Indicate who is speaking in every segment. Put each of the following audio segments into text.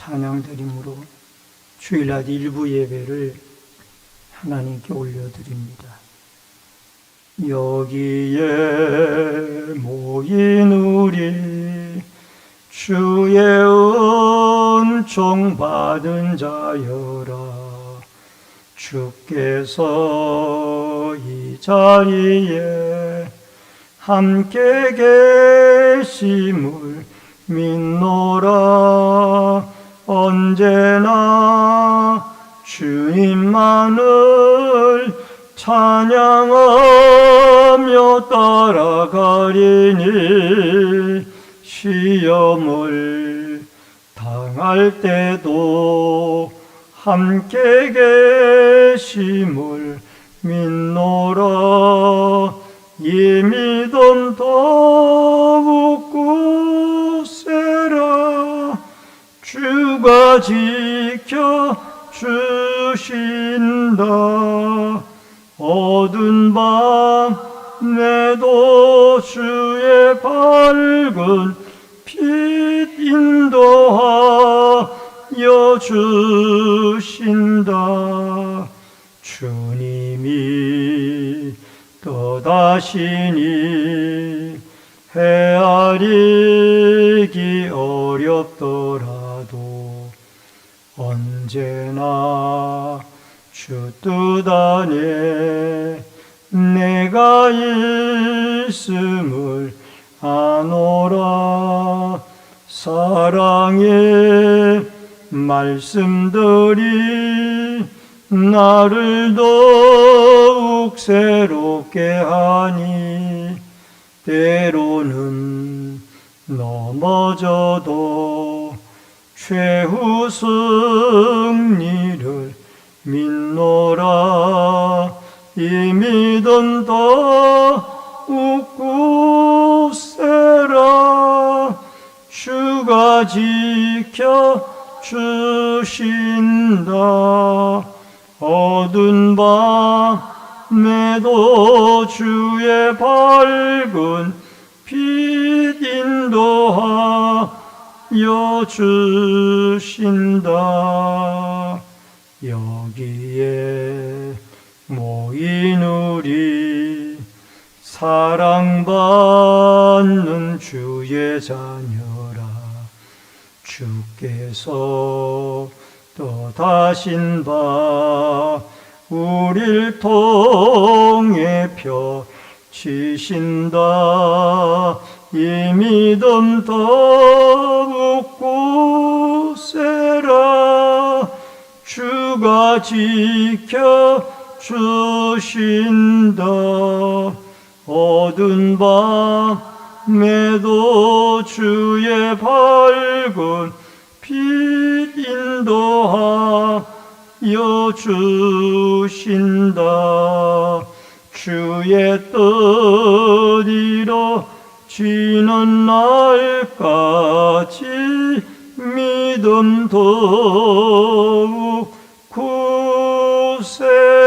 Speaker 1: 찬양드림으로 주일날 일부 예배를 하나님께 올려드립니다. 여기에 모인 우리 주의 은총 받은 자여라. 주께서 이 자리에 함께 계심을 믿노라. 언제나 주님만을 찬양하며 따라가리니 시험을 당할 때도 함께 계심을 믿노라. 이 믿음 더욱 굳세라. 주가 지켜주신다. 어두운 밤에도 주의 밝은 빛 인도하여 주신다. 주님이 떠다시니 헤아리기 어렵더라도 언제나 주 뜻 안에 내가 있음을 아노라. 사랑의 말씀들이 나를 더욱 새롭게 하니 때로는 넘어져도 최후 승리를 믿노라. 이 믿음 더욱 굳세라. 주가 지켜주신다. 어두운 밤에도 주의 밝은 빛 인도하여 주신다. 여기에 모인 우리 사랑받는 주의 자녀라. 주께서 떠다신 바 우릴 통해 펴치신다. 이 믿음 더욱 굳세라. 주가 지켜주신다. 어두운 밤에도 주의 밝은 빛 인도하여 주신다. 주의 뜻 이루어지는 날까지 믿음 더욱 굳세라.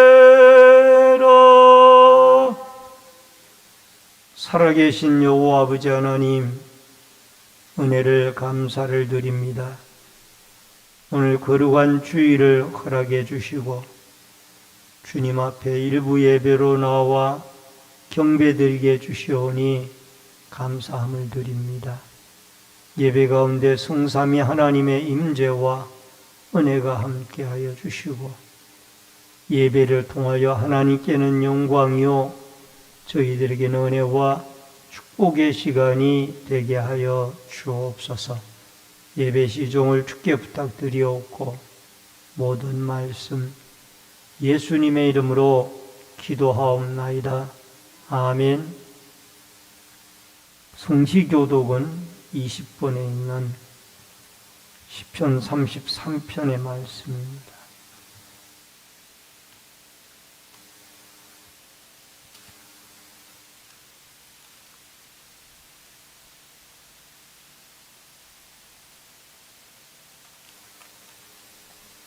Speaker 1: 살아계신 여호와 아버지 하나님, 은혜를 감사를 드립니다. 오늘 거룩한 주일을 허락해 주시고 주님 앞에 일부 예배로 나와 경배드리게 주시오니 감사함을 드립니다. 예배 가운데 성삼위 하나님의 임재와 은혜가 함께하여 주시고 예배를 통하여 하나님께는 영광이요 저희들에게는 은혜와 축복의 시간이 되게 하여 주옵소서. 예배 시종을 주께 부탁드리옵고 모든 말씀 예수님의 이름으로 기도하옵나이다. 아멘. 성시교독은 20번에 있는 시편 33편의 말씀입니다.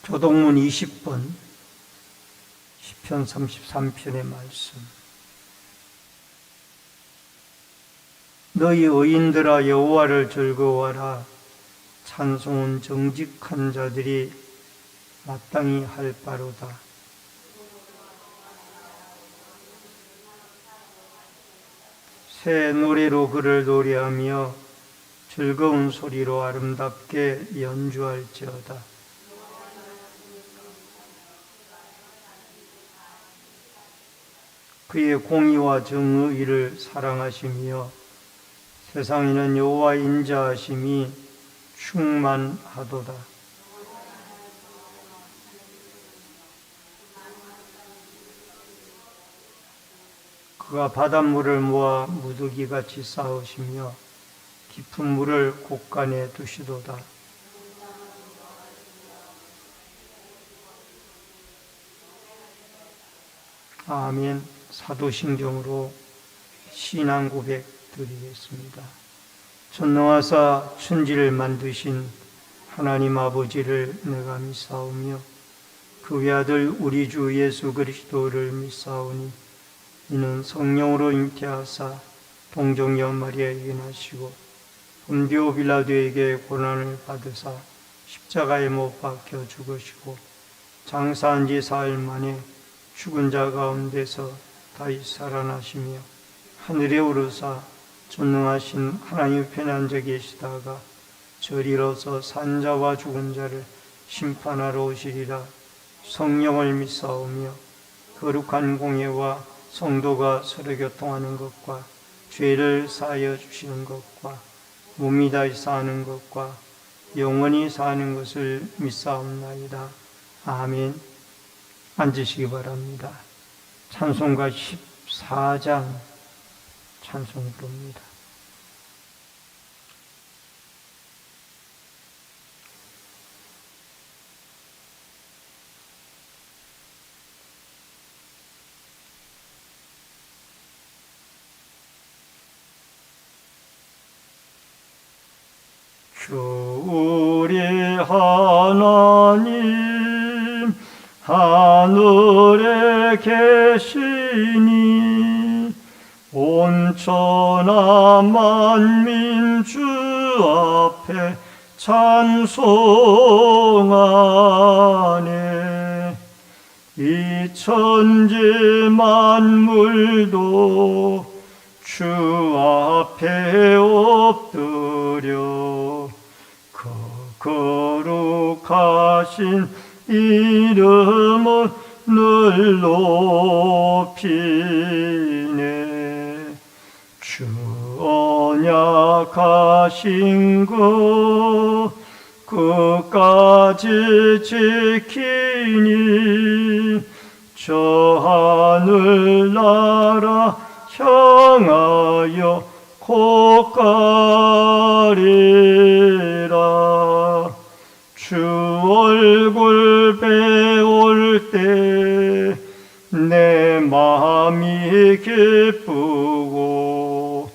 Speaker 1: 교독문 20번 시편 33편의 말씀. 너희 의인들아 여호와를 즐거워하라. 찬송은 정직한 자들이 마땅히 할 바로다. 새 노래로 그를 노래하며 즐거운 소리로 아름답게 연주할지어다. 그의 공의와 정의를 사랑하시며 세상에는 여호와의 인자하심이 충만하도다. 그가 바닷물을 모아 무더기같이 쌓으시며 깊은 물을 곳간에 두시도다. 아멘. 사도신경으로 신앙 고백 드리겠습니다. 전능하사 천지를 만드신 하나님 아버지를 내가 믿사오며 그 외아들 우리 주 예수 그리스도를 믿사오니 이는 성령으로 잉태하사 동정녀 마리아에게 나시고 본디오 빌라도에게 고난을 받으사 십자가에 못 박혀 죽으시고 장사한 지 사흘 만에 죽은 자 가운데서 다시 살아나시며 하늘에 오르사 전능하신 하나님 편에 앉아 계시다가 저리로서 산자와 죽은 자를 심판하러 오시리라. 성령을 믿사오며 거룩한 공예와 성도가 서로 교통하는 것과 죄를 사하여 주시는 것과 몸이 다시 사는 것과 영원히 사는 것을 믿사옵나이다. 아멘. 앉으시기 바랍니다. 찬송가 14장 찬송 부릅니다. 주 우리 하나님 하늘에 계시니 온천하 만민 주 앞에 찬송하네. 이 천지 만물도 주 앞에 엎드려 그 거룩하신 이름을 늘 높이네. 주 언약하신 것 끝까지 지키니 저 하늘나라 향하여 곧 가리라. 주 얼굴 배울 때 내 마음이 기쁘고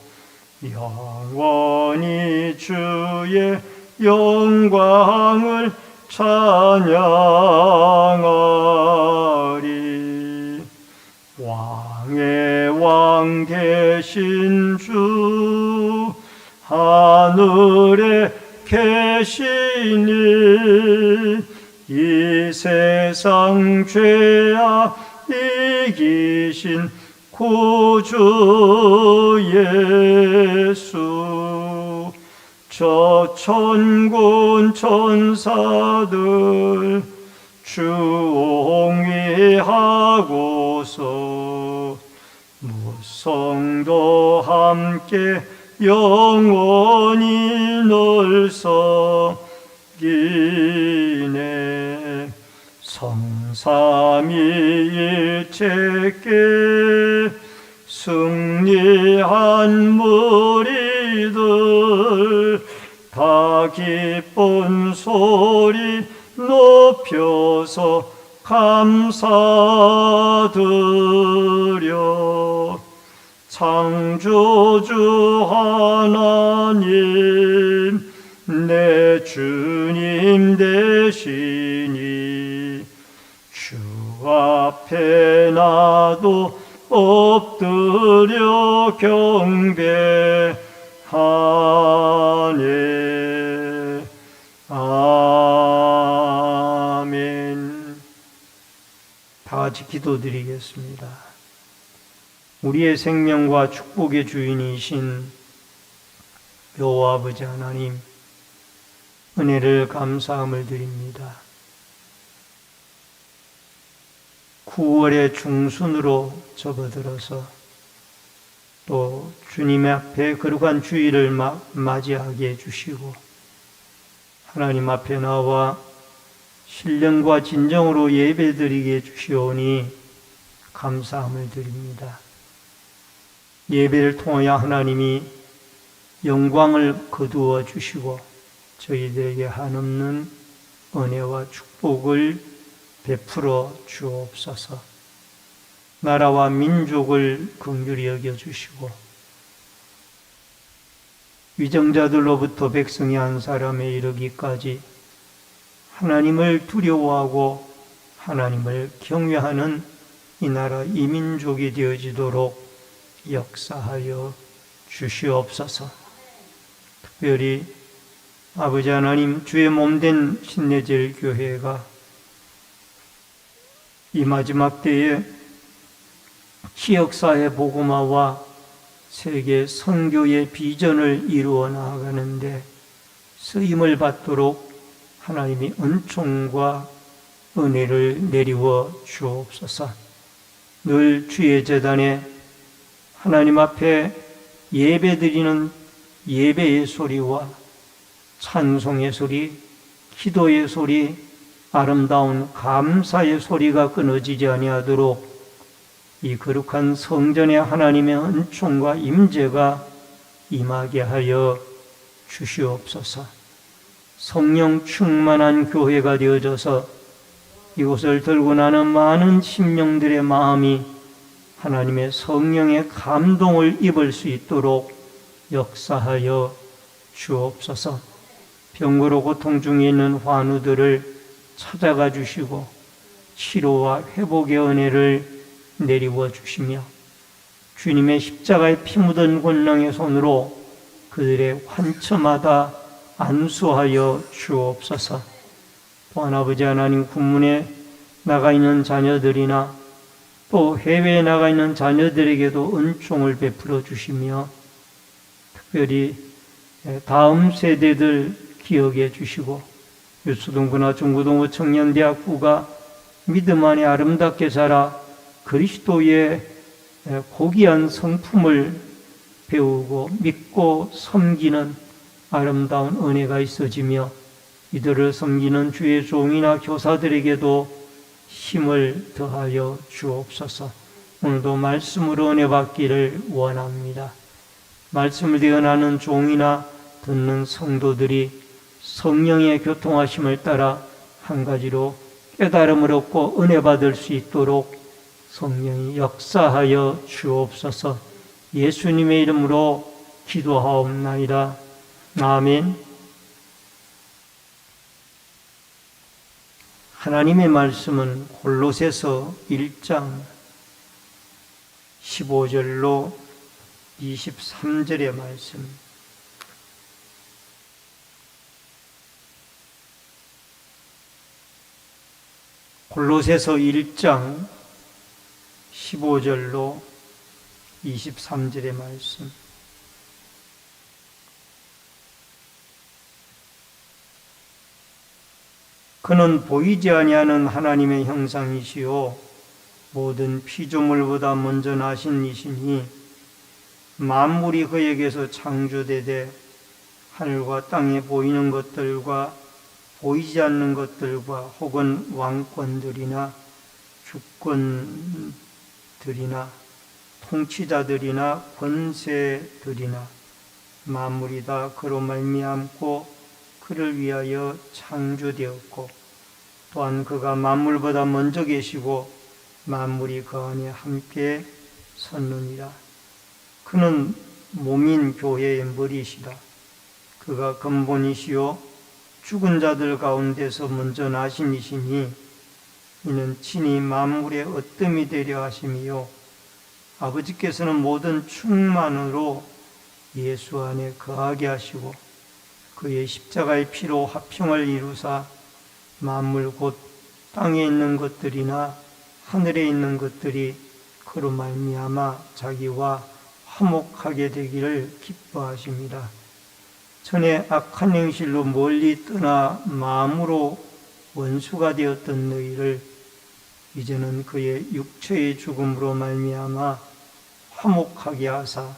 Speaker 1: 영원히 주의 영광을 찬양하리. 왕의 왕 되신 주 하늘에 계시니 이 세상 죄악 이기신 구주 예수. 저 천군 천사들 주옹위하고서 무성도 함께 영원히 널 섬기네. 성삼위일체께 승리한 무리들 다 기쁜 소리 높여서 감사드려. 창조주 하나님 내 주님 되시니 주 앞에 나도 엎드려 경배하네. 다 같이 기도드리겠습니다. 우리의 생명과 축복의 주인이신 여호와 아버지 하나님, 은혜를 감사함을 드립니다. 9월의 중순으로 접어들어서 또 주님의 앞에 거룩한 주일을 맞이하게 해주시고 하나님 앞에 나와 신령과 진정으로 예배드리게 해주시오니 감사함을 드립니다. 예배를 통하여 하나님이 영광을 거두어 주시고 저희들에게 한없는 은혜와 축복을 베풀어 주옵소서. 나라와 민족을 긍휼히 여겨주시고 위정자들로부터 백성이 한 사람에 이르기까지 하나님을 두려워하고 하나님을 경외하는 이 나라 이 민족이 되어지도록 역사하여 주시옵소서. 특별히 아버지 하나님, 주의 몸된 신내절 교회가 이 마지막 때에 지역사회 복음화와 세계 선교의 비전을 이루어 나아가는데 쓰임을 받도록 하나님이 은총과 은혜를 내리워 주옵소서. 늘 주의 제단에 하나님 앞에 예배드리는 예배의 소리와 찬송의 소리, 기도의 소리, 아름다운 감사의 소리가 끊어지지 아니하도록 이 거룩한 성전에 하나님의 은총과 임재가 임하게 하여 주시옵소서. 성령 충만한 교회가 되어져서 이곳을 들고 나는 많은 심령들의 마음이 하나님의 성령의 감동을 입을 수 있도록 역사하여 주옵소서. 병고로 고통 중에 있는 환우들을 찾아가 주시고 치료와 회복의 은혜를 내리워 주시며 주님의 십자가에 피 묻은 권능의 손으로 그들의 환처마다 안수하여 주옵소서. 또한 아버지 하나님, 군문에 나가 있는 자녀들이나 또 해외에 나가 있는 자녀들에게도 은총을 베풀어 주시며 특별히 다음 세대들 기억해 주시고 유초등부나 중고등부 청년대학부가 믿음 안에 아름답게 자라 그리스도의 고귀한 성품을 배우고 믿고 섬기는 아름다운 은혜가 있어지며 이들을 섬기는 주의 종이나 교사들에게도 힘을 더하여 주옵소서. 오늘도 말씀으로 은혜 받기를 원합니다. 말씀을 대언하는 종이나 듣는 성도들이 성령의 교통하심을 따라 한 가지로 깨달음을 얻고 은혜 받을 수 있도록 성령이 역사하여 주옵소서. 예수님의 이름으로 기도하옵나이다. 아멘. 하나님의 말씀은 골로새서 1장 15절로 23절의 말씀. 골로새서 1장 15절로 23절의 말씀. 그는 보이지 아니하는 하나님의 형상이시요 모든 피조물보다 먼저 나신 이시니 만물이 그에게서 창조되되 하늘과 땅에 보이는 것들과 보이지 않는 것들과 혹은 왕권들이나 주권들이나 통치자들이나 권세들이나 만물이 다 그로 말미암고 그를 위하여 창조되었고 또한 그가 만물보다 먼저 계시고 만물이 그 안에 함께 섰느니라. 그는 몸인 교회의 머리시라. 그가 근본이시요 죽은 자들 가운데서 먼저 나신 이시니 이는 친히 만물의 으뜸이 되려 하심이요 아버지께서는 모든 충만으로 예수 안에 거하게 하시고 그의 십자가의 피로 화평을 이루사 만물 곧 땅에 있는 것들이나 하늘에 있는 것들이 그로 말미암아 자기와 화목하게 되기를 기뻐하십니다. 전에 악한 행실로 멀리 떠나 마음으로 원수가 되었던 너희를 이제는 그의 육체의 죽음으로 말미암아 화목하게 하사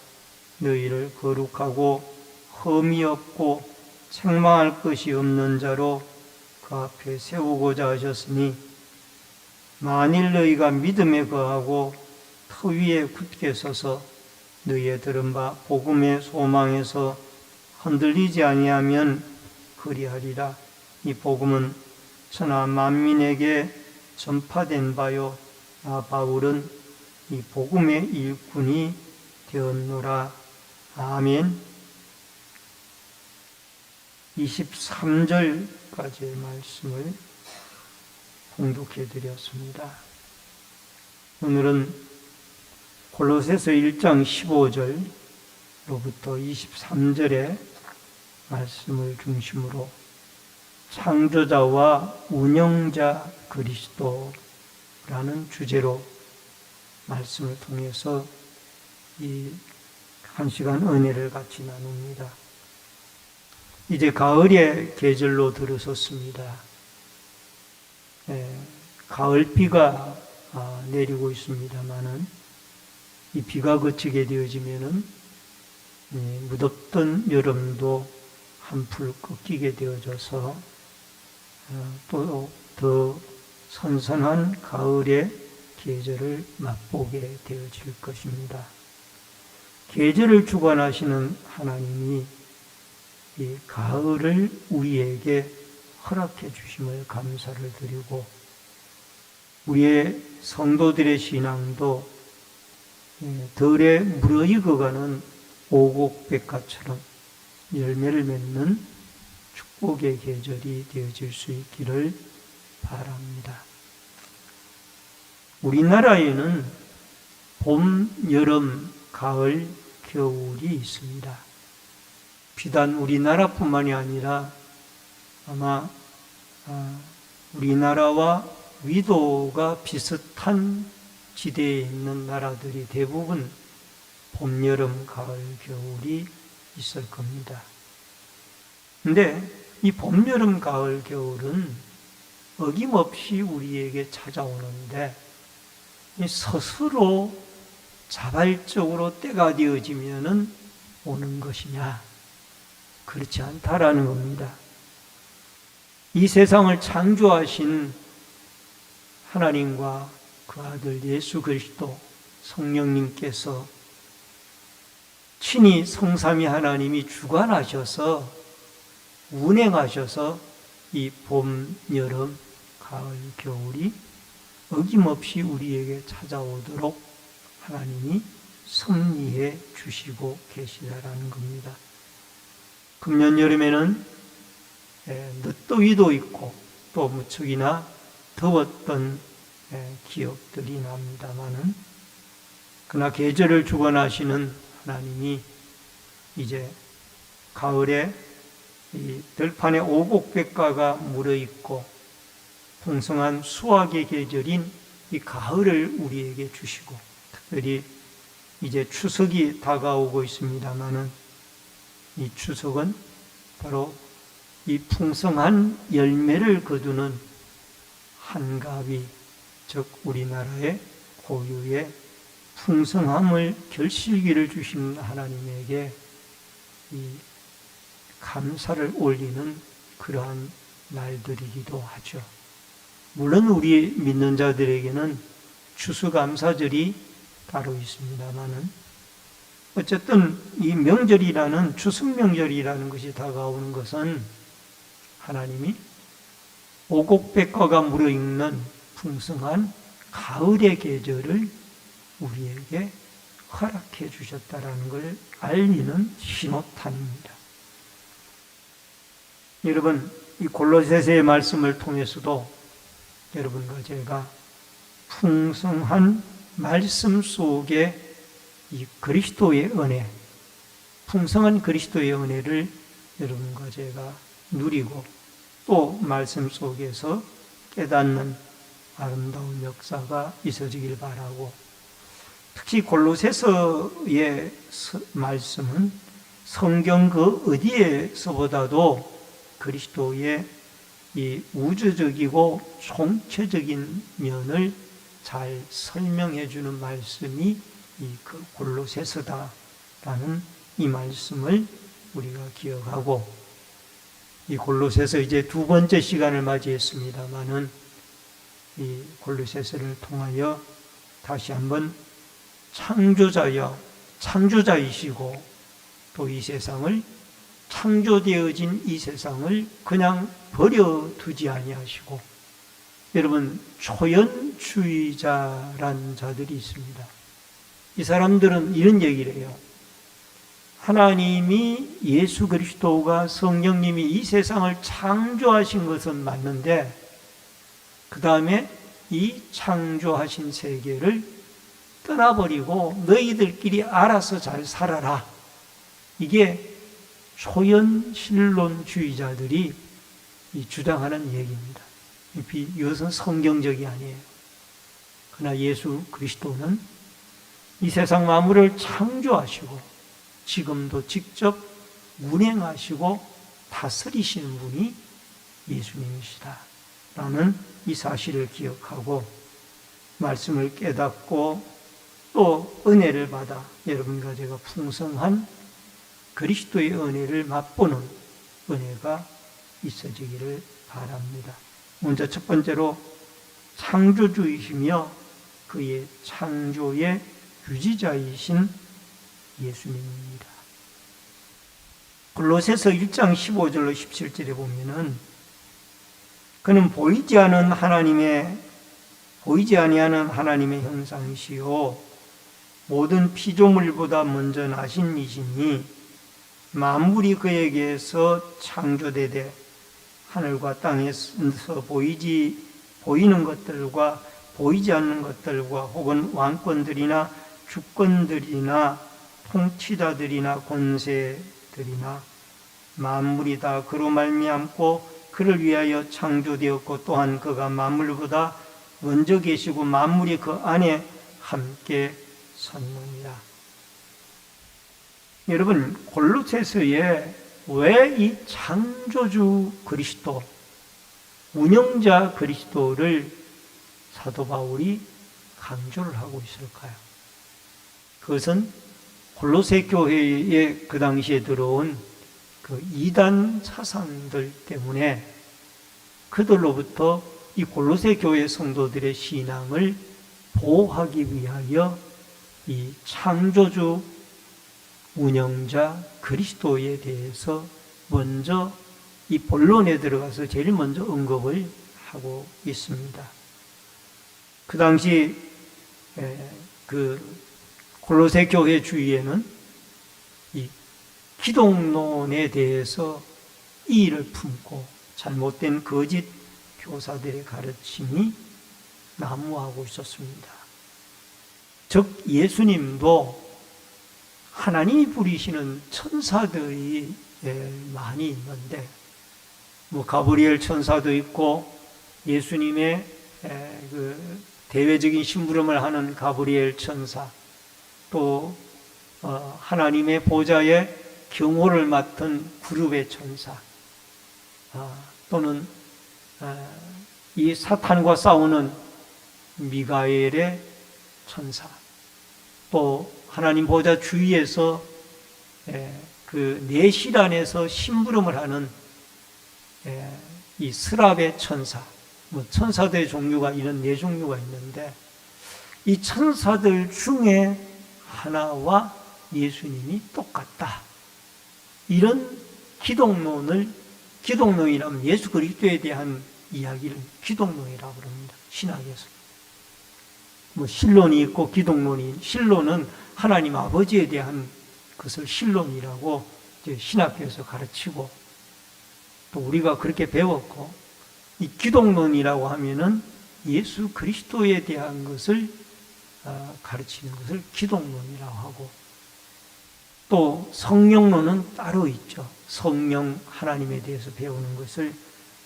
Speaker 1: 너희를 거룩하고 흠이 없고 책망할 것이 없는 자로 그 앞에 세우고자 하셨으니 만일 너희가 믿음에 거하고 터 위에 굳게 서서 너희의 들은 바 복음의 소망에서 흔들리지 아니하면 그리하리라. 이 복음은 천하 만민에게 전파된 바요 나 바울은 이 복음의 일꾼이 되었노라. 아멘. 23절까지의 말씀을 봉독해 드렸습니다. 오늘은 골로새서 1장 15절로부터 23절의 말씀을 중심으로 창조자와 운영자 그리스도라는 주제로 말씀을 통해서 이 한 시간 은혜를 같이 나눕니다. 이제 가을의 계절로 들어섰습니다. 가을비가 내리고 있습니다만은 이 비가 그치게 되어지면은 무덥던 여름도 한풀 꺾이게 되어져서 또 더 선선한 가을의 계절을 맛보게 되어질 것입니다. 계절을 주관하시는 하나님이 이 가을을 우리에게 허락해 주심을 감사를 드리고 우리의 성도들의 신앙도 덜에 무르익어가는 오곡백과처럼 열매를 맺는 축복의 계절이 되어질 수 있기를 바랍니다. 우리나라에는 봄, 여름, 가을, 겨울이 있습니다. 비단 우리나라뿐만이 아니라 아마 우리나라와 위도가 비슷한 지대에 있는 나라들이 대부분 봄, 여름, 가을, 겨울이 있을 겁니다. 근데 이 봄, 여름, 가을, 겨울은 어김없이 우리에게 찾아오는데 스스로 자발적으로 때가 되어지면은 오는 것이냐? 그렇지 않다라는 겁니다. 이 세상을 창조하신 하나님과 그 아들 예수 그리스도 성령님께서 친히 성삼위 하나님이 주관하셔서 운행하셔서 이 봄, 여름, 가을, 겨울이 어김없이 우리에게 찾아오도록 하나님이 섭리해 주시고 계시다라는 겁니다. 금년 여름에는 늦더위도 있고 또 무척이나 더웠던 기억들이 납니다마는 그러나 계절을 주관하시는 하나님이 이제 가을에 이 들판에 오곡백과가 물어있고 풍성한 수확의 계절인 이 가을을 우리에게 주시고 특별히 이제 추석이 다가오고 있습니다마는 이 추석은 바로 이 풍성한 열매를 거두는 한가위, 즉 우리나라의 고유의 풍성함을 결실기를 주신 하나님에게 이 감사를 올리는 그러한 날들이기도 하죠. 물론 우리 믿는 자들에게는 추수감사절이 따로 있습니다만은 어쨌든 이 명절이라는 추석명절이라는 것이 다가오는 것은 하나님이 오곡백과가 물어있는 풍성한 가을의 계절을 우리에게 허락해 주셨다라는 걸 알리는 신호탄입니다. 여러분, 이 골로새서의 말씀을 통해서도 여러분과 제가 풍성한 말씀 속에 이 그리스도의 은혜, 풍성한 그리스도의 은혜를 여러분과 제가 누리고 또 말씀 속에서 깨닫는 아름다운 역사가 있어지길 바라고, 특히 골로새서의 말씀은 성경 그 어디에서보다도 그리스도의 이 우주적이고 총체적인 면을 잘 설명해 주는 말씀이 이 골로새서다라는 이 말씀을 우리가 기억하고, 이 골로새서 이제 두 번째 시간을 맞이했습니다마는 이 골로새서를 통하여 다시 한번 창조자이시고 또 이 세상을, 창조되어진 이 세상을 그냥 버려두지 아니하시고, 여러분, 초연주의자란 자들이 있습니다. 이 사람들은 이런 얘기를 해요. 하나님이, 예수 그리스도가, 성령님이 이 세상을 창조하신 것은 맞는데 그 다음에 이 창조하신 세계를 떠나버리고 너희들끼리 알아서 잘 살아라. 이게 초연신론주의자들이 주장하는 얘기입니다. 이것은 성경적이 아니에요. 그러나 예수 그리스도는 이 세상 만물을 창조하시고 지금도 직접 운행하시고 다스리시는 분이 예수님이시다 라는 이 사실을 기억하고, 말씀을 깨닫고 또 은혜를 받아 여러분과 제가 풍성한 그리스도의 은혜를 맛보는 은혜가 있어지기를 바랍니다. 먼저 첫 번째로 창조주이시며 그의 창조의 유지자이신 예수님입니다. 골로새서 1장 15절로 17절에 보면은 그는 보이지 아니하는 하나님의 형상이시요 모든 피조물보다 먼저 나신 이시니 만물이 그에게서 창조되되 하늘과 땅에서 보이는 것들과 보이지 않는 것들과 혹은 왕권들이나 주권들이나 통치자들이나 권세들이나 만물이 다 그로 말미암고 그를 위하여 창조되었고 또한 그가 만물보다 먼저 계시고 만물이 그 안에 함께 섰느니라. 여러분, 골로새서에 왜 이 창조주 그리스도, 운영자 그리스도를 사도 바울이 강조를 하고 있을까요? 그것은 골로새 교회에 그 당시에 들어온 그 이단 사상들 때문에 그들로부터 이 골로새 교회 성도들의 신앙을 보호하기 위하여 이 창조주 운영자 그리스도에 대해서 먼저 이 본론에 들어가서 제일 먼저 언급을 하고 있습니다. 그 당시 그 골로새 교회 주위에는 이 기독론에 대해서 이의를 품고 잘못된 거짓 교사들의 가르침이 난무하고 있었습니다. 즉 예수님도 하나님이 부리시는 천사들이 많이 있는데, 뭐 가브리엘 천사도 있고 예수님의 그 대외적인 심부름을 하는 가브리엘 천사, 또 하나님의 보좌에 경호를 맡은 구룹의 천사, 또는 이 사탄과 싸우는 미가엘의 천사, 또 하나님 보좌 주위에서 그 내실 안에서 심부름을 하는 이 스랍의 천사, 뭐 천사들의 종류가 이런 네 종류가 있는데, 이 천사들 중에 하나와 예수님이 똑같다. 이런 기독론이라면 예수 그리스도에 대한 이야기를 기독론이라고 합니다. 신학에서. 뭐 신론이 있고 기독론이, 신론은 하나님 아버지에 대한 것을 신론이라고 이제 신학교에서 가르치고, 또 우리가 그렇게 배웠고, 이 기독론이라고 하면은 예수 그리스도에 대한 것을 가르치는 것을 기독론이라고 하고, 또 성령론은 따로 있죠. 성령 하나님에 대해서 배우는 것을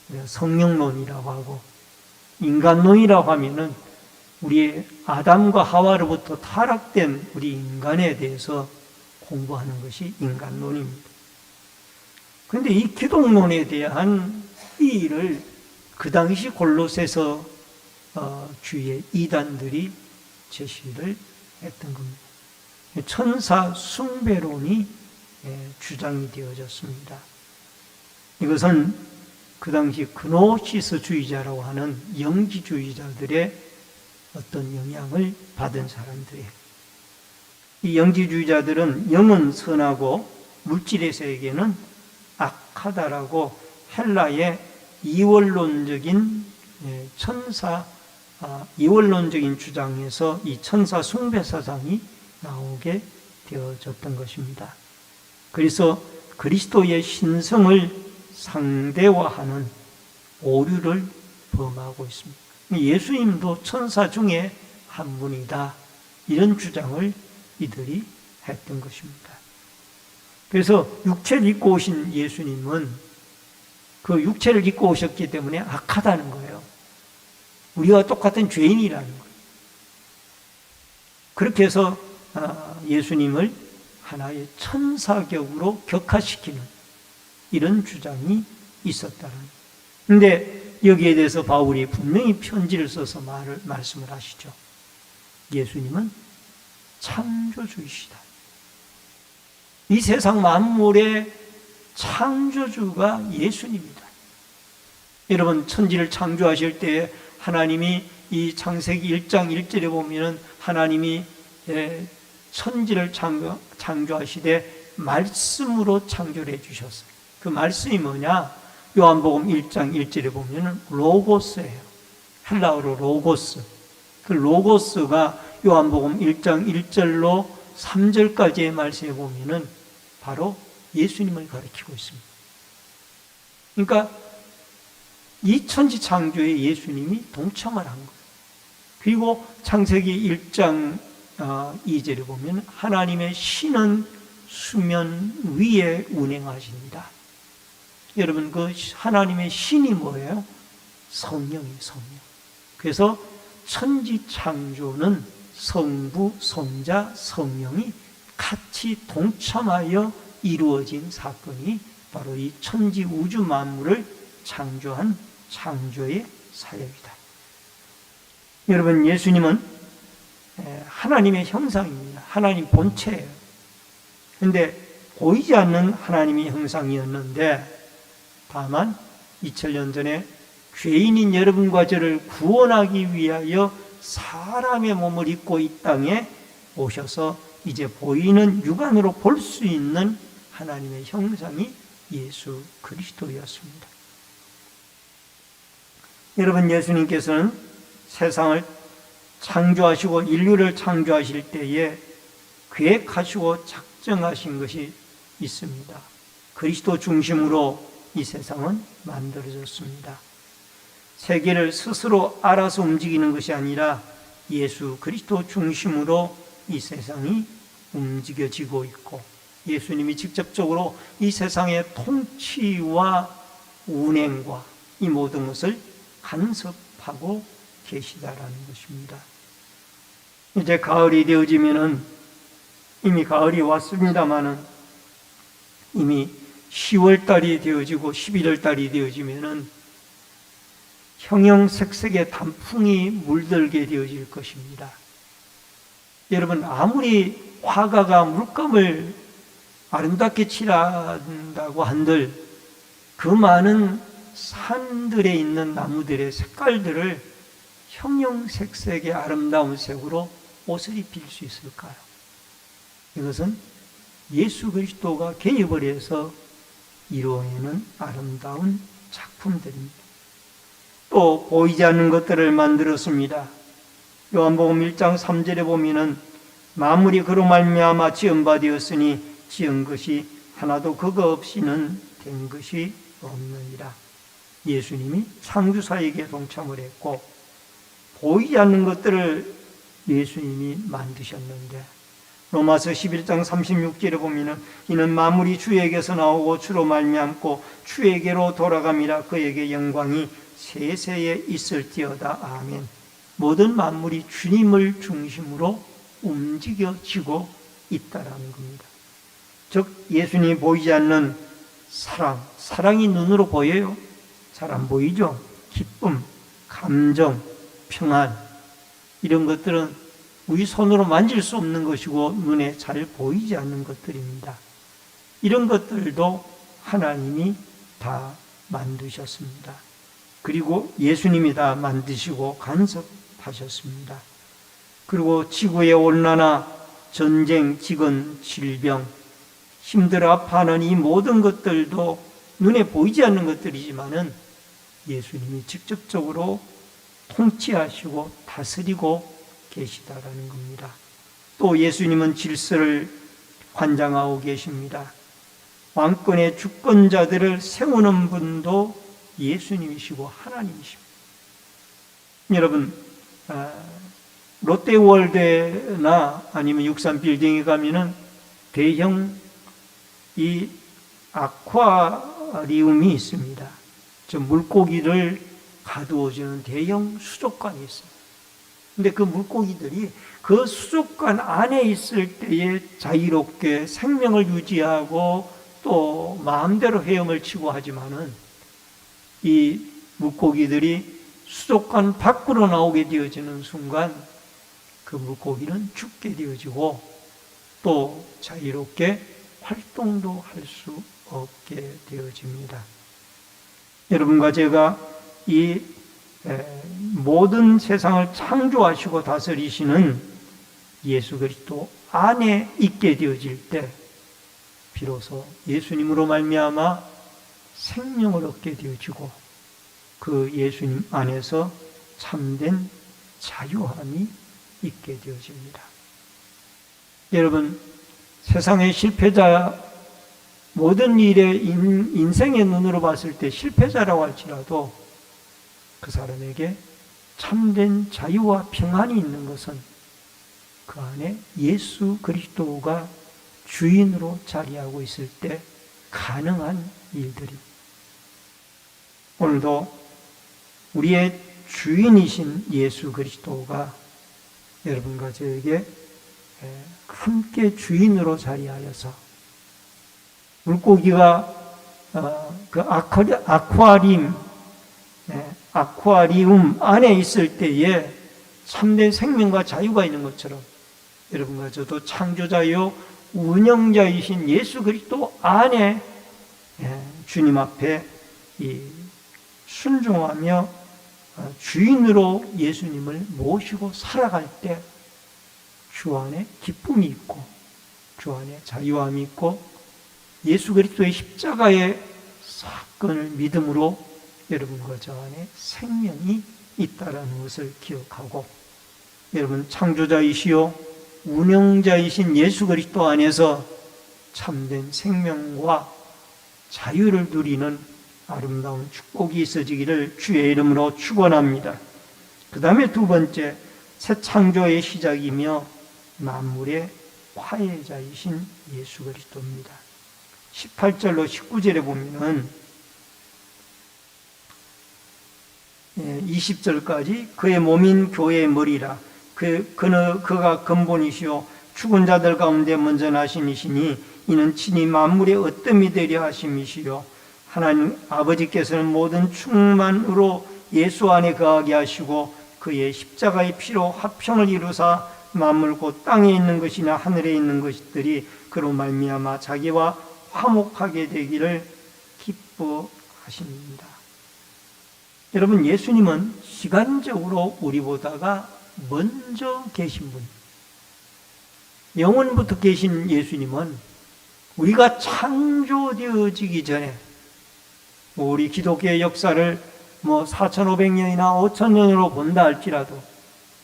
Speaker 1: 우리가 성령론이라고 하고, 인간론이라고 하면은 우리 아담과 하와로부터 타락된 우리 인간에 대해서 공부하는 것이 인간론입니다. 그런데 이 기독론에 대한 이의를 그 당시 골로새서 주의 이단들이 제시를 했던 겁니다. 천사 숭배론이 주장이 되어졌습니다. 이것은 그 당시 그노시스주의자라고 하는 영지주의자들의 어떤 영향을 받은 사람들이에요. 이 영지주의자들은 영은 선하고 물질의 세계는 악하다라고 헬라의 이원론적인 이원론적인 주장에서 이 천사 숭배 사상이 나오게 되어졌던 것입니다. 그래서 그리스도의 신성을 상대화하는 오류를 범하고 있습니다. 예수님도 천사 중에 한 분이다, 이런 주장을 이들이 했던 것입니다. 그래서 육체를 입고 오신 예수님은 그 육체를 입고 오셨기 때문에 악하다는 거예요. 우리와 똑같은 죄인이라는 거예요. 그렇게 해서 예수님을 하나의 천사격으로 격화시키는 이런 주장이 있었다는 거예요. 그런데 여기에 대해서 바울이 분명히 편지를 써서 말씀을 하시죠. 예수님은 창조주이시다. 이 세상 만물의 창조주가 예수님이다. 여러분, 천지를 창조하실 때 하나님이 이 창세기 1장 1절에 보면은 하나님이 천지를 창조하시되 말씀으로 창조를 해주셨어요. 그 말씀이 뭐냐? 요한복음 1장 1절에 보면은 로고스예요. 헬라어로 로고스. 그 로고스가 요한복음 1장 1절로 3절까지의 말씀에 보면은 바로 예수님을 가리키고 있습니다. 그러니까 이 천지 창조에 예수님이 동참을 한 거예요. 그리고 창세기 1장 2절에 보면 하나님의 신은 수면 위에 운행하십니다. 여러분, 그 하나님의 신이 뭐예요? 성령이에요, 성령. 그래서 천지 창조는 성부, 성자, 성령이 같이 동참하여 이루어진 사건이 바로 이 천지 우주 만물을 창조한 창조의 사역이다. 여러분, 예수님은 하나님의 형상입니다. 하나님 본체예요. 그런데 보이지 않는 하나님의 형상이었는데 다만 2000년 전에 죄인인 여러분과 저를 구원하기 위하여 사람의 몸을 입고 이 땅에 오셔서 이제 보이는 육안으로 볼 수 있는 하나님의 형상이 예수 그리스도였습니다. 여러분, 예수님께서는 세상을 창조하시고 인류를 창조하실 때에 계획하시고 작정하신 것이 있습니다. 그리스도 중심으로 이 세상은 만들어졌습니다. 세계를 스스로 알아서 움직이는 것이 아니라 예수 그리스도 중심으로 이 세상이 움직여지고 있고 예수님이 직접적으로 이 세상의 통치와 운행과 이 모든 것을 간섭하고 계시다라는 것입니다. 이제 가을이 되어지면은 이미 가을이 왔습니다마는 이미 10월 달이 되어지고 11월 달이 되어지면은 형형색색의 단풍이 물들게 되어질 것입니다. 여러분, 아무리 화가가 물감을 아름답게 칠한다고 한들 그 많은 산들에 있는 나무들의 색깔들을 형형색색의 아름다운 색으로 옷을 입힐 수 있을까요? 이것은 예수 그리스도가 개입을 해서 이루어내는 아름다운 작품들입니다. 또 보이지 않는 것들을 만들었습니다. 요한복음 1장 3절에 보면은 만물이 그로 말미암아 지은 바 되었으니 지은 것이 하나도 그거 없이는 된 것이 없느니라. 예수님이 창조사역에 동참을 했고 보이지 않는 것들을 예수님이 만드셨는데 로마서 11장 36절에 보면은 이는 만물이 주에게서 나오고 주로 말미암고 주에게로 돌아감이라 그에게 영광이 세세에 있을지어다. 아멘. 모든 만물이 주님을 중심으로 움직여지고 있다라는 겁니다. 즉 예수님이 보이지 않는 사랑이 눈으로 보여요? 잘 안 보이죠? 기쁨, 감정, 평안, 이런 것들은 우리 손으로 만질 수 없는 것이고 눈에 잘 보이지 않는 것들입니다. 이런 것들도 하나님이 다 만드셨습니다. 그리고 예수님이 다 만드시고 간섭하셨습니다. 그리고 지구의 온난화, 전쟁, 기근, 질병, 힘들어 아파하는 이 모든 것들도 눈에 보이지 않는 것들이지만은 예수님이 직접적으로 통치하시고 다스리고 계시다라는 겁니다. 또 예수님은 질서를 관장하고 계십니다. 왕권의 주권자들을 세우는 분도 예수님이시고 하나님이십니다. 여러분, 롯데월드나 아니면 63빌딩에 가면은 대형 이 아쿠아리움이 있습니다. 저 물고기를 가두어주는 대형 수족관이 있습니다. 근데 그 물고기들이 그 수족관 안에 있을 때에 자유롭게 생명을 유지하고 또 마음대로 헤엄을 치고 하지만은 이 물고기들이 수족관 밖으로 나오게 되어지는 순간 그 물고기는 죽게 되어지고 또 자유롭게 활동도 할 수 없게 되어집니다. 여러분과 제가 이 모든 세상을 창조하시고 다스리시는 예수 그리스도 안에 있게 되어질 때 비로소 예수님으로 말미암아 생명을 얻게 되어지고 그 예수님 안에서 참된 자유함이 있게 되어집니다. 여러분, 세상의 실패자, 모든 일에 인생의 눈으로 봤을 때 실패자라고 할지라도 그 사람에게 참된 자유와 평안이 있는 것은 그 안에 예수 그리스도가 주인으로 자리하고 있을 때 가능한 일들이. 오늘도 우리의 주인이신 예수 그리스도가 여러분과 저에게 함께 주인으로 자리하여서 물고기가 그 아쿠아리움 안에 있을 때에 참된 생명과 자유가 있는 것처럼 여러분과 저도 창조자요 운영자이신 예수 그리스도 안에 주님 앞에 순종하며 주인으로 예수님을 모시고 살아갈 때 주 안에 기쁨이 있고 주 안에 자유함이 있고 예수 그리스도의 십자가의 사건을 믿음으로 여러분과 저 안에 생명이 있다라는 것을 기억하고 여러분 창조자이시요 운영자이신 예수 그리스도 안에서 참된 생명과 자유를 누리는 아름다운 축복이 있어지기를 주의 이름으로 축원합니다. 그 다음에 두 번째, 새 창조의 시작이며 만물의 화해자이신 예수 그리스도입니다. 18절로 19절에 보면은 20절까지 그의 몸인 교회의 머리라. 그가 근본이시오 죽은 자들 가운데 먼저 나신 이시니 이는 친히 만물의 어뜸이 되려 하심이시요 하나님 아버지께서는 모든 충만으로 예수 안에 거하게 하시고 그의 십자가의 피로 화평을 이루사 만물 곧 땅에 있는 것이나 하늘에 있는 것들이 그로 말미암아 자기와 화목하게 되기를 기뻐하십니다. 여러분, 예수님은 시간적으로 우리보다가 먼저 계신 분, 영원부터 계신 예수님은 우리가 창조되어지기 전에 우리 기독교의 역사를 4,500년이나 5,000년으로 본다 할지라도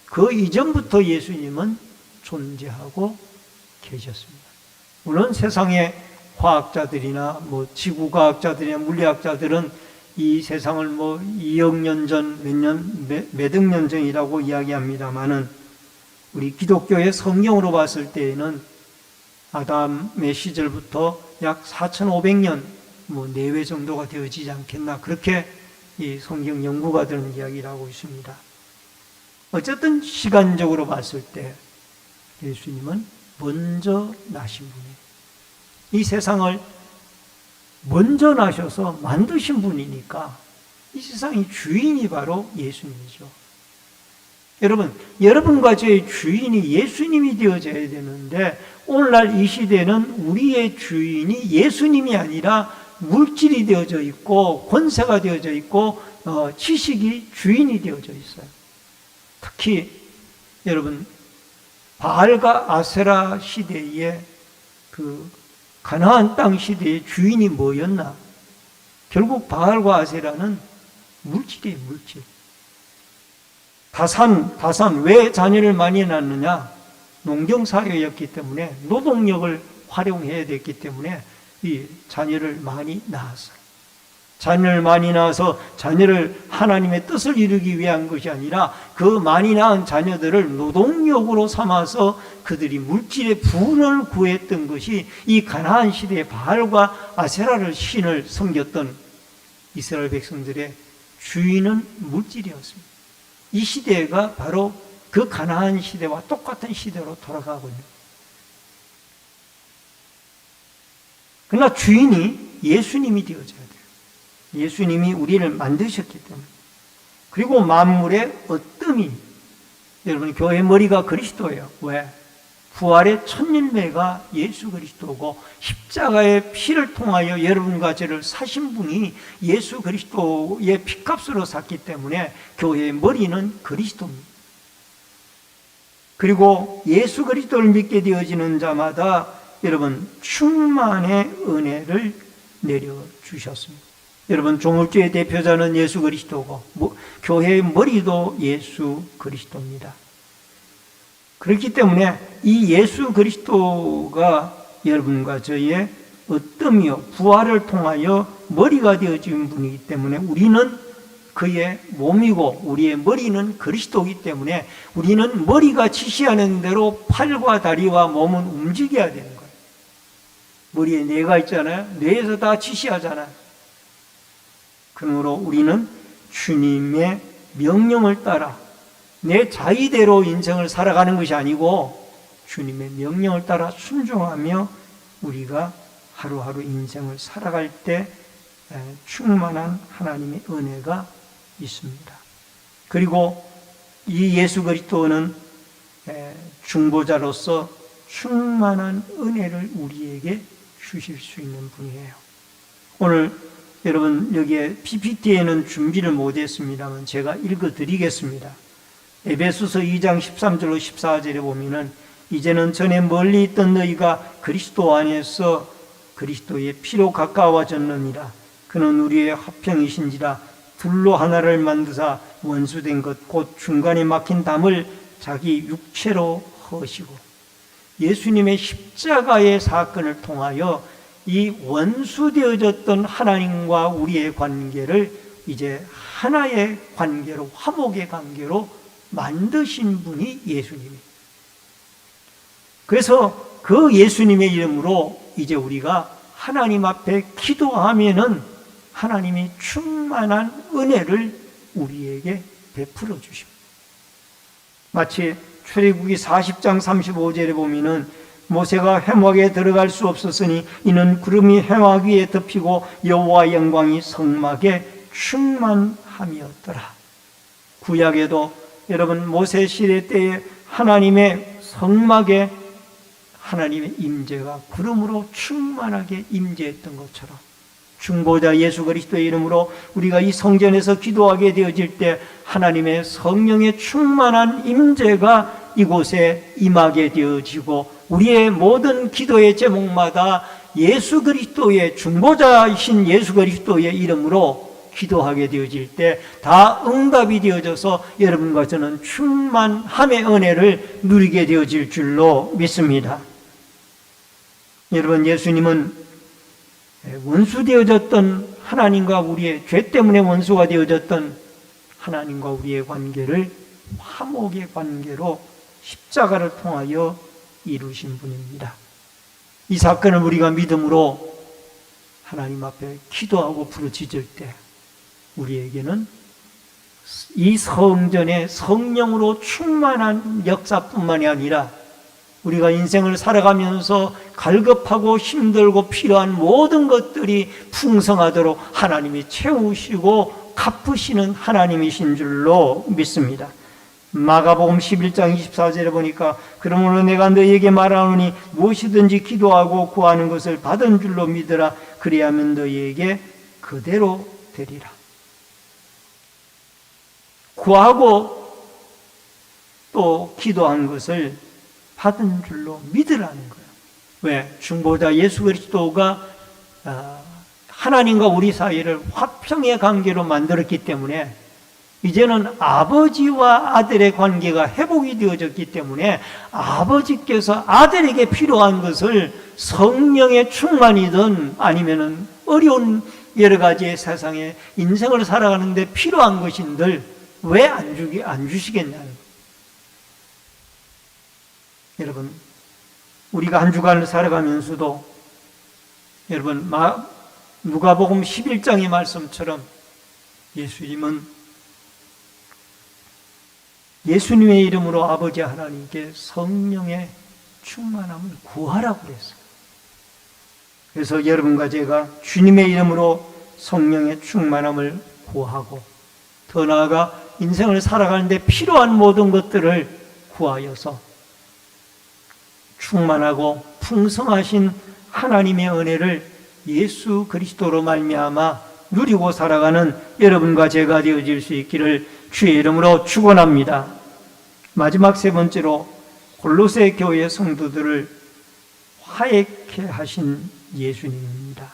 Speaker 1: 그 이전부터 예수님은 존재하고 계셨습니다. 물론 세상의 과학자들이나 지구과학자들이나 물리학자들은 이 세상을 2억 년 전, 몇억 년 전이라고 이야기합니다만은 우리 기독교의 성경으로 봤을 때에는 아담의 시절부터 약 4,500년 내외 정도가 되어지지 않겠나 그렇게 이 성경 연구가들은 이야기를 하고 있습니다. 어쨌든 시간적으로 봤을 때 예수님은 먼저 나신 분이에요. 이 세상을 먼저 나셔서 만드신 분이니까 이 세상의 주인이 바로 예수님이죠. 여러분과 저의 주인이 예수님이 되어져야 되는데 오늘날 이 시대는 우리의 주인이 예수님이 아니라 물질이 되어져 있고 권세가 되어져 있고 지식이 주인이 되어져 있어요. 특히 여러분 바알과 아세라 시대에 그 가나안 땅 시대의 주인이 뭐였나? 결국 바알과 아세라는 물질이에요, 물질. 다산 왜 자녀를 많이 낳느냐? 농경사회였기 때문에 노동력을 활용해야 됐기 때문에 이 자녀를 많이 낳았어요. 자녀를 많이 낳아서 자녀를 하나님의 뜻을 이루기 위한 것이 아니라 그 많이 낳은 자녀들을 노동력으로 삼아서 그들이 물질의 분을 구했던 것이 이 가나안 시대의 바알과 아세라를 신을 섬겼던 이스라엘 백성들의 주인은 물질이었습니다. 이 시대가 바로 그 가나안 시대와 똑같은 시대로 돌아가고 있는 거예요. 그러나 주인이 예수님이 되어져야 돼요. 예수님이 우리를 만드셨기 때문에. 그리고 만물의 어뜸이, 여러분 교회 머리가 그리스도예요. 왜? 부활의 첫 열매가 예수 그리스도고 십자가의 피를 통하여 여러분과 저를 사신 분이 예수 그리스도의 피값으로 샀기 때문에 교회의 머리는 그리스도입니다. 그리고 예수 그리스도를 믿게 되어지는 자마다 여러분 충만의 은혜를 내려주셨습니다. 여러분 종을주의 대표자는 예수 그리스도고 교회의 머리도 예수 그리스도입니다. 그렇기 때문에 이 예수 그리스도가 여러분과 저의 어뜸이요 부활을 통하여 머리가 되어진 분이기 때문에 우리는 그의 몸이고 우리의 머리는 그리스도이기 때문에 우리는 머리가 지시하는 대로 팔과 다리와 몸은 움직여야 되는 거예요. 머리에 뇌가 있잖아요. 뇌에서 다 지시하잖아요. 그러므로 우리는 주님의 명령을 따라 내 자의대로 인생을 살아가는 것이 아니고 주님의 명령을 따라 순종하며 우리가 하루하루 인생을 살아갈 때 충만한 하나님의 은혜가 있습니다. 그리고 이 예수 그리스도는 중보자로서 충만한 은혜를 우리에게 주실 수 있는 분이에요. 오늘 여러분 여기에 PPT에는 준비를 못했습니다만 제가 읽어드리겠습니다. 에베소서 2장 13절로 14절에 보면은 이제는 전에 멀리 있던 너희가 그리스도 안에서 그리스도의 피로 가까워졌느니라. 그는 우리의 화평이신지라. 둘로 하나를 만드사 원수된 것 곧 중간에 막힌 담을 자기 육체로 허시고 예수님의 십자가의 사건을 통하여 이 원수되어졌던 하나님과 우리의 관계를 이제 하나의 관계로 화목의 관계로 만드신 분이 예수님이에요. 그래서 그 예수님의 이름으로 이제 우리가 하나님 앞에 기도하면은 하나님이 충만한 은혜를 우리에게 베풀어 주십니다. 마치 출애굽기 40장 35절에 보면은 모세가 회막에 들어갈 수 없었으니 이는 구름이 회막 위에 덮이고 여호와 영광이 성막에 충만함이었더라. 구약에도 여러분 모세 시대 때에 하나님의 성막에 하나님의 임재가 구름으로 충만하게 임재했던 것처럼 중보자 예수 그리스도의 이름으로 우리가 이 성전에서 기도하게 되어질 때 하나님의 성령의 충만한 임재가 이곳에 임하게 되어지고 우리의 모든 기도의 제목마다 예수 그리스도의 중보자이신 예수 그리스도의 이름으로 기도하게 되어질 때 다 응답이 되어져서 여러분과 저는 충만함의 은혜를 누리게 되어질 줄로 믿습니다. 여러분 예수님은 원수 되어졌던 하나님과 우리의 죄 때문에 원수가 되어졌던 하나님과 우리의 관계를 화목의 관계로 십자가를 통하여 이루신 분입니다. 이 사건을 우리가 믿음으로 하나님 앞에 기도하고 부르짖을 때 우리에게는 이 성전의 성령으로 충만한 역사뿐만이 아니라 우리가 인생을 살아가면서 갈급하고 힘들고 필요한 모든 것들이 풍성하도록 하나님이 채우시고 갚으시는 하나님이신 줄로 믿습니다. 마가복음 11장 24절에 보니까 그러므로 내가 너희에게 말하노니 무엇이든지 기도하고 구하는 것을 받은 줄로 믿으라. 그리하면 너희에게 그대로 되리라. 구하고 또 기도한 것을 받은 줄로 믿으라는 거예요. 왜? 중보자 예수 그리스도가 하나님과 우리 사이를 화평의 관계로 만들었기 때문에 이제는 아버지와 아들의 관계가 회복이 되어졌기 때문에 아버지께서 아들에게 필요한 것을 성령의 충만이든 아니면은 어려운 여러 가지의 세상에 인생을 살아가는데 필요한 것인들 왜 안 주시겠냐는 거예요. 여러분, 우리가 한 주간을 살아가면서도 여러분 누가복음 11장의 말씀처럼 예수님의 이름으로 아버지 하나님께 성령의 충만함을 구하라고 그랬어요. 그래서 여러분과 제가 주님의 이름으로 성령의 충만함을 구하고 더 나아가 인생을 살아가는데 필요한 모든 것들을 구하여서 충만하고 풍성하신 하나님의 은혜를 예수 그리스도로 말미암아 누리고 살아가는 여러분과 제가 되어질 수 있기를 주의 이름으로 축원합니다. 마지막 세 번째로 골로새 교회 성도들을 화해케 하신 예수님입니다.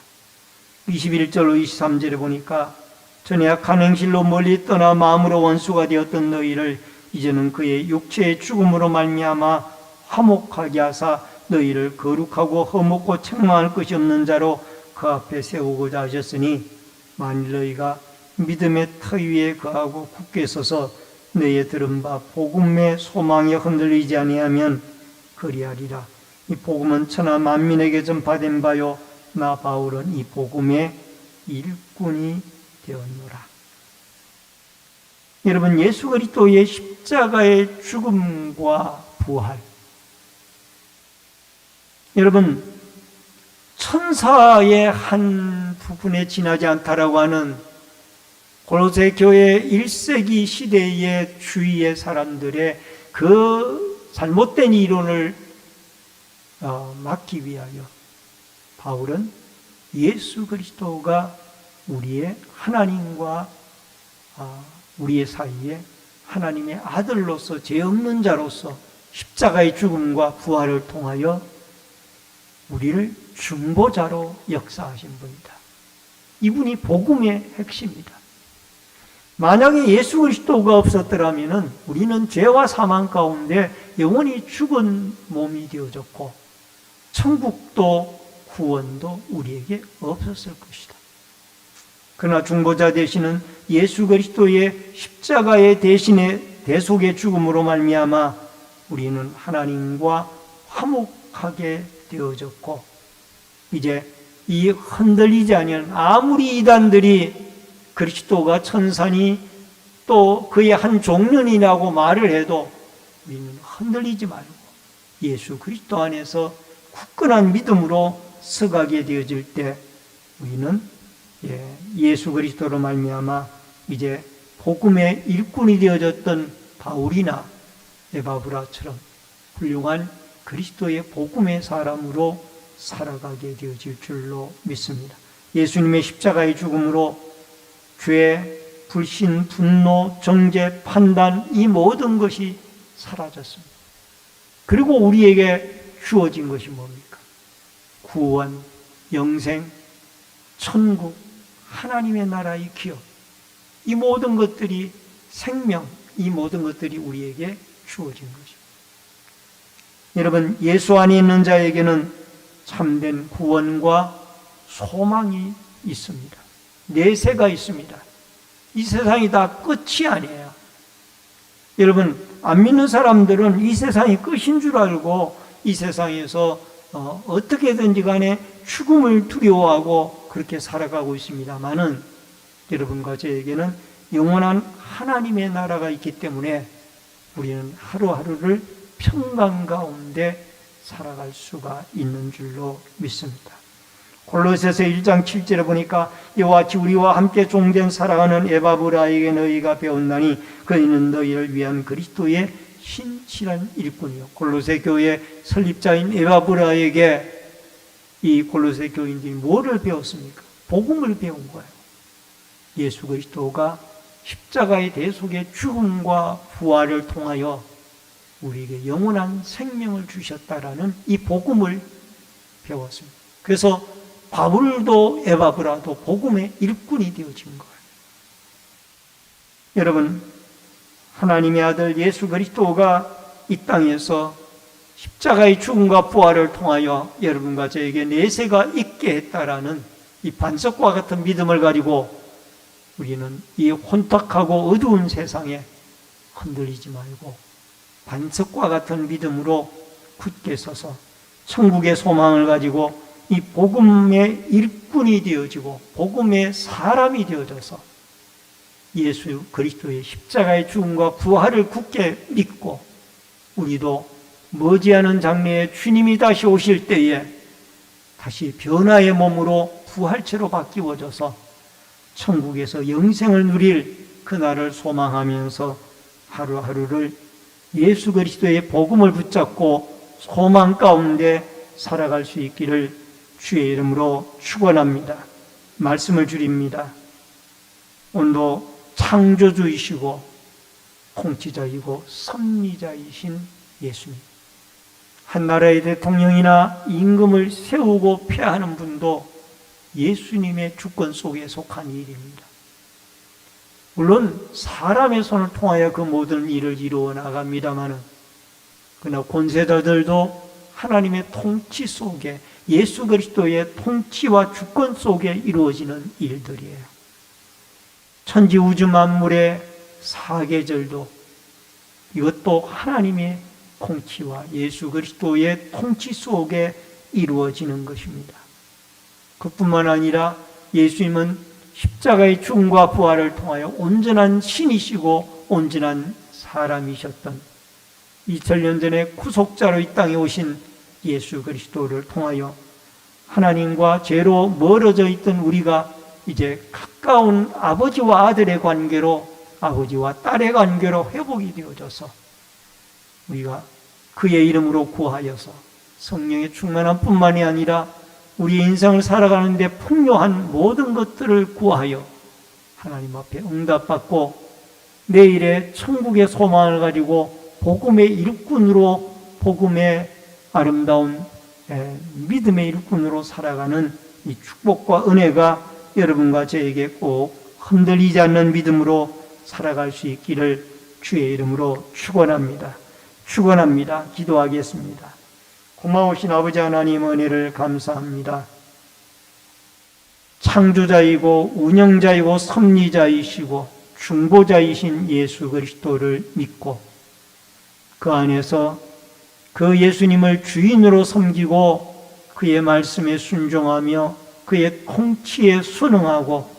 Speaker 1: 21절 23절에 보니까 전에 악한 행실로 멀리 떠나 마음으로 원수가 되었던 너희를 이제는 그의 육체의 죽음으로 말미암아 화목하게 하사 너희를 거룩하고 흠없고 책망할 것이 없는 자로 그 앞에 세우고자 하셨으니 만일 너희가 믿음의 터 위에 거하고 굳게 서서 너희의 들은 바 복음의 소망에 흔들리지 아니하면 그리하리라. 이 복음은 천하 만민에게 전파된 바요 나 바울은 이 복음의 일꾼이 되었노라. 여러분, 예수 그리스도의 십자가의 죽음과 부활, 여러분 천사의 한 부분에 지나지 않다라고 하는 골로새 교회 1세기 시대의 주위의 사람들의 그 잘못된 이론을 막기 위하여 바울은 예수 그리스도가 우리의 하나님과 우리의 사이에 하나님의 아들로서 죄 없는 자로서 십자가의 죽음과 부활을 통하여 우리를 중보자로 역사하신 분이다. 이분이 복음의 핵심이다. 만약에 예수 그리스도가 없었더라면 우리는 죄와 사망 가운데 영원히 죽은 몸이 되어졌고 천국도 구원도 우리에게 없었을 것이다. 그러나 중보자 되시는 예수 그리스도의 십자가의 대속의 죽음으로 말미암아 우리는 하나님과 화목하게 되어졌고 이제 이 흔들리지 않는 아무리 이단들이 그리스도가 천사니 또 그의 한 종년이라고 말을 해도 우리는 흔들리지 말고 예수 그리스도 안에서 굳건한 믿음으로 서가게 되어질 때 우리는 예수 그리스도로 말미암아 이제 복음의 일꾼이 되어졌던 바울이나 에바브라처럼 훌륭한 그리스도의 복음의 사람으로 살아가게 되어질 줄로 믿습니다. 예수님의 십자가의 죽음으로 죄, 불신, 분노, 정죄, 판단 이 모든 것이 사라졌습니다. 그리고 우리에게 주어진 것이 뭡니까? 구원, 영생, 천국, 하나님의 나라의 기업 이 모든 것들이 생명, 이 모든 것들이 우리에게 주어진 것입니다. 여러분, 예수 안에 있는 자에게는 참된 구원과 소망이 있습니다. 내세가 있습니다. 이 세상이 다 끝이 아니에요. 여러분, 안 믿는 사람들은 이 세상이 끝인 줄 알고 이 세상에서 어떻게든지 간에 죽음을 두려워하고 그렇게 살아가고 있습니다만은 여러분과 저에게는 영원한 하나님의 나라가 있기 때문에 우리는 하루하루를 평강 가운데 살아갈 수가 있는 줄로 믿습니다. 골로새서 1장 7절에 보니까 이와 같이 우리와 함께 종된 사랑하는 에바브라에게 너희가 배웠나니 그이는 너희를 위한 그리스도의 신실한 일꾼이요. 골로새 교회 설립자인 에바브라에게 이 골로새 교인들이 뭐를 배웠습니까? 복음을 배운 거예요. 예수 그리스도가 십자가의 대속의 죽음과 부활을 통하여 우리에게 영원한 생명을 주셨다라는 이 복음을 배웠습니다. 그래서 바울도 에바브라도 복음의 일꾼이 되어진 거예요. 여러분, 하나님의 아들 예수 그리스도가 이 땅에서 십자가의 죽음과 부활을 통하여 여러분과 저에게 내세가 있게 했다라는 이 반석과 같은 믿음을 가지고 우리는 이 혼탁하고 어두운 세상에 흔들리지 말고 반석과 같은 믿음으로 굳게 서서 천국의 소망을 가지고 이 복음의 일꾼이 되어지고 복음의 사람이 되어져서 예수 그리스도의 십자가의 죽음과 부활을 굳게 믿고 우리도 머지않은 장래에 주님이 다시 오실 때에 다시 변화의 몸으로 부활체로 바뀌어져서 천국에서 영생을 누릴 그날을 소망하면서 하루하루를 예수 그리스도의 복음을 붙잡고 소망 가운데 살아갈 수 있기를 주의 이름으로 축원합니다. 말씀을 드립니다. 오늘도 창조주이시고 통치자이고 섭리자이신 예수님, 한 나라의 대통령이나 임금을 세우고 폐하는 분도 예수님의 주권 속에 속한 일입니다. 물론 사람의 손을 통하여 그 모든 일을 이루어 나갑니다마는 그러나 권세자들도 하나님의 통치 속에 예수 그리스도의 통치와 주권 속에 이루어지는 일들이에요. 천지 우주 만물의 사계절도 이것도 하나님의 통치와 예수 그리스도의 통치 속에 이루어지는 것입니다. 그뿐만 아니라 예수님은 십자가의 죽음과 부활을 통하여 온전한 신이시고 온전한 사람이셨던 2000년 전에 구속자로 이 땅에 오신 예수 그리스도를 통하여 하나님과 죄로 멀어져 있던 우리가 이제 가까운 아버지와 아들의 관계로 아버지와 딸의 관계로 회복이 되어져서 우리가 그의 이름으로 구하여서 성령의 충만함 뿐만이 아니라 우리의 인생을 살아가는데 풍요한 모든 것들을 구하여 하나님 앞에 응답받고 내일의 천국의 소망을 가지고 복음의 일꾼으로 복음의 아름다운 믿음의 일꾼으로 살아가는 이 축복과 은혜가 여러분과 저에게 꼭 흔들리지 않는 믿음으로 살아갈 수 있기를 주의 이름으로 축원합니다. 축원합니다. 기도하겠습니다. 고마우신 아버지 하나님 은혜를 감사합니다. 창조자이고 운영자이고 섭리자이시고 중보자이신 예수 그리스도를 믿고 그 안에서 그 예수님을 주인으로 섬기고 그의 말씀에 순종하며 그의 통치에 순응하고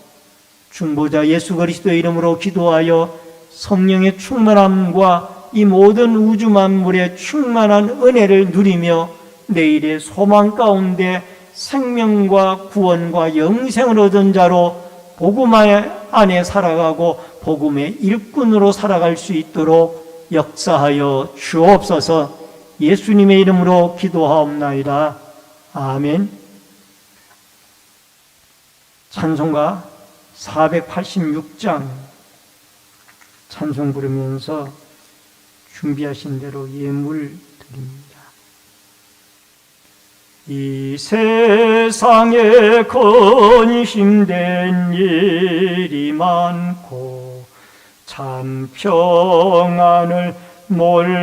Speaker 1: 중보자 예수 그리스도의 이름으로 기도하여 성령의 충만함과 이 모든 우주 만물의 충만한 은혜를 누리며 내일의 소망 가운데 생명과 구원과 영생을 얻은 자로 복음 안에 살아가고 복음의 일꾼으로 살아갈 수 있도록 역사하여 주옵소서. 예수님의 이름으로 기도하옵나이다. 아멘. 찬송가 486장 찬송 부르면서 준비하신 대로 예물 드립니다. 이 세상에 근심된 일이 많고 참 평안을 몰랐구나.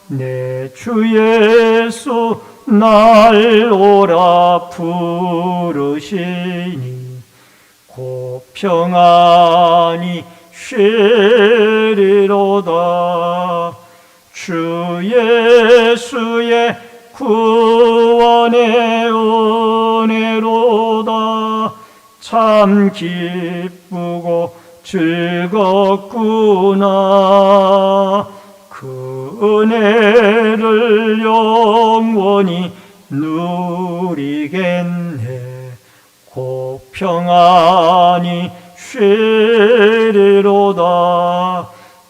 Speaker 1: 내 주 예수 날 오라 부르시니 곧 평안히 쉬리로다. 주 예수의 구원의 은혜로다. 참 기쁘고 즐겁구나. 그 은혜를 영원히 누리겠네. 곧 평안히 쉬리로다.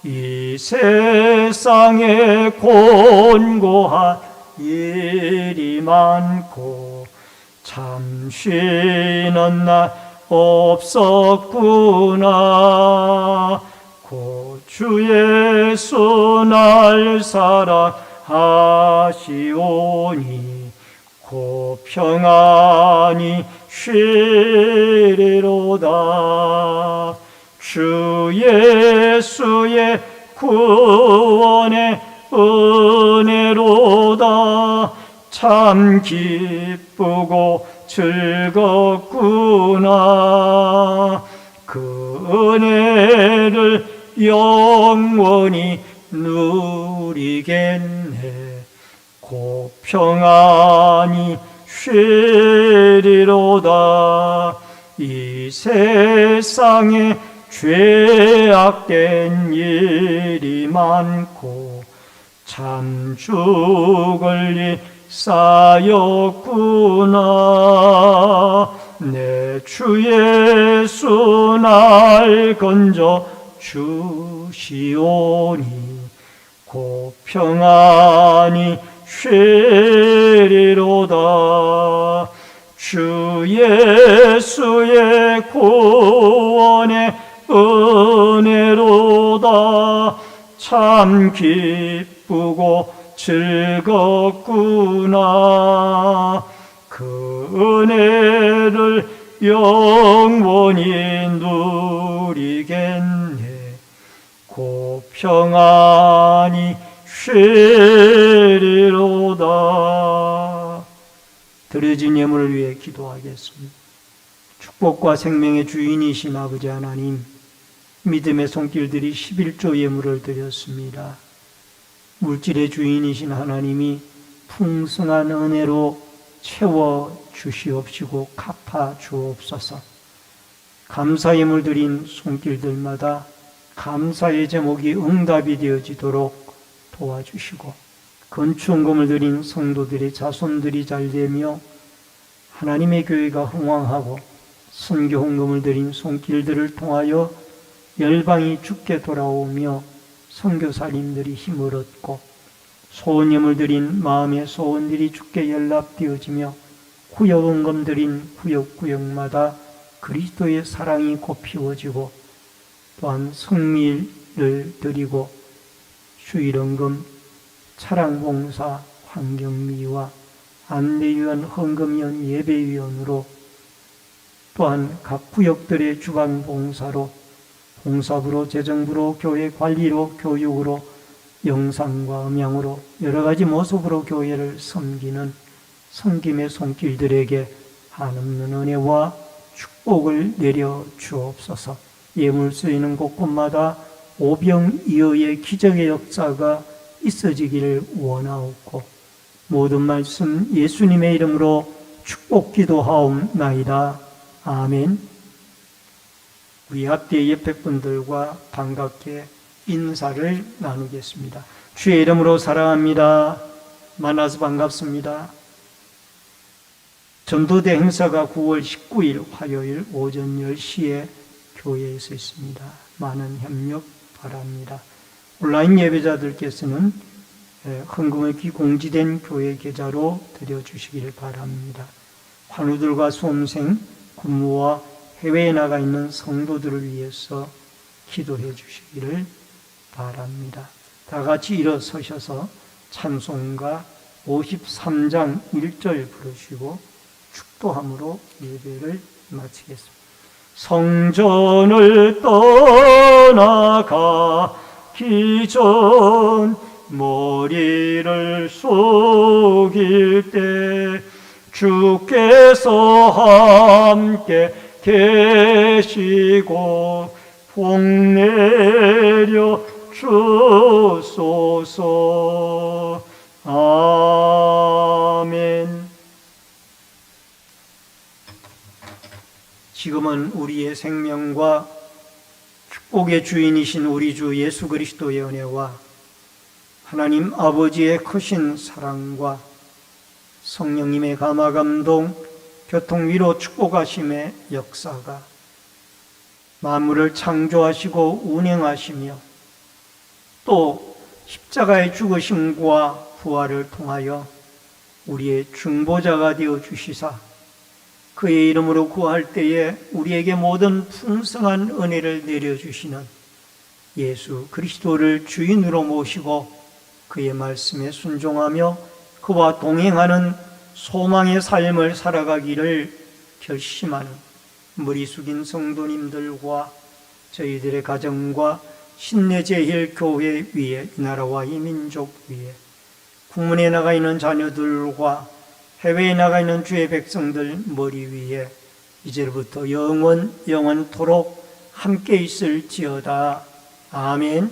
Speaker 1: 이 세상에 곤고한 일이 많고 참 쉬는 날 없었구나. 곧 주 예수 날 사랑하시오니 곧 평안히 쉬리로다. 주 예수의 구원의 은혜로다. 참 기쁘고 즐겁구나. 그 은혜를 영원히 누리겠네. 곧 평안히 쉬리로다. 이 세상에 죄악된 일이 많고 참 죽을 일 쌓였구나. 내 주 예수 날 건져 주시오니 곧 평안히 쉬리로다. 주 예수의 구원의 은혜로다. 참 기쁘고 즐겁구나. 그 은혜를 영원히 누리겠네. 곧 평안히 쉬리로다. 드려진 예물을 위해 기도하겠습니다. 축복과 생명의 주인이신 아버지 하나님, 믿음의 손길들이 11조 예물을 드렸습니다. 물질의 주인이신 하나님이 풍성한 은혜로 채워 주시옵시고 갚아 주옵소서. 감사 예물 드린 손길들마다 감사의 제목이 응답이 되어지도록 도와주시고, 건축금을 드린 성도들의 자손들이 잘되며 하나님의 교회가 흥왕하고, 선교 헌금을 드린 손길들을 통하여 열방이 주께 돌아오며 선교사님들이 힘을 얻고, 소원예물 드린 마음의 소원들이 주께 연락되어지며 구역헌금 드린 구역구역마다 그리스도의 사랑이 곱피워지고, 또한 성밀을 드리고 주일헌금, 차량봉사, 환경미화, 안내위원, 헌금위원, 예배위원으로, 또한 각 구역들의 주방봉사로, 봉사부로, 재정부로, 교회 관리로, 교육으로, 영상과 음향으로 여러 가지 모습으로 교회를 섬기는 섬김의 손길들에게 한없는 은혜와 축복을 내려 주옵소서. 예물 쓰이는 곳곳마다 오병이어의 기적의 역사가 있어지기를 원하옵고, 모든 말씀 예수님의 이름으로 축복 기도하옵나이다. 아멘. 우리 앞뒤 옆에 분들과 반갑게 인사를 나누겠습니다. 주의 이름으로 사랑합니다. 만나서 반갑습니다. 전도대 행사가 9월 19일 화요일 오전 10시에 교회에서 있습니다. 많은 협력 바랍니다. 온라인 예배자들께서는 헌금의 공지된 교회 계좌로 드려주시기를 바랍니다. 환우들과 수험생, 군무와 해외에 나가 있는 성도들을 위해서 기도해 주시기를 바랍니다. 다 같이 일어서셔서 찬송가 53장 1절 부르시고 축도함으로 예배를 마치겠습니다. 성전을 떠나가기 전 머리를 숙일 때 주께서 함께 계시고 복 내려 주소서. 아멘. 지금은 남은 우리의 생명과 축복의 주인이신 우리 주 예수 그리스도의 은혜와 하나님 아버지의 크신 사랑과 성령님의 감화감동, 교통위로 축복하심의 역사가 만물을 창조하시고 운행하시며 또 십자가의 죽으심과 부활을 통하여 우리의 중보자가 되어 주시사 그의 이름으로 구할 때에 우리에게 모든 풍성한 은혜를 내려주시는 예수 그리스도를 주인으로 모시고 그의 말씀에 순종하며 그와 동행하는 소망의 삶을 살아가기를 결심하는 머리 숙인 성도님들과 저희들의 가정과 신내제일교회 위에, 이 나라와 이 민족 위에, 국문에 나가 있는 자녀들과 해외에 나가 있는 주의 백성들 머리 위에 이제부터 영원토록 함께 있을지어다. 아멘.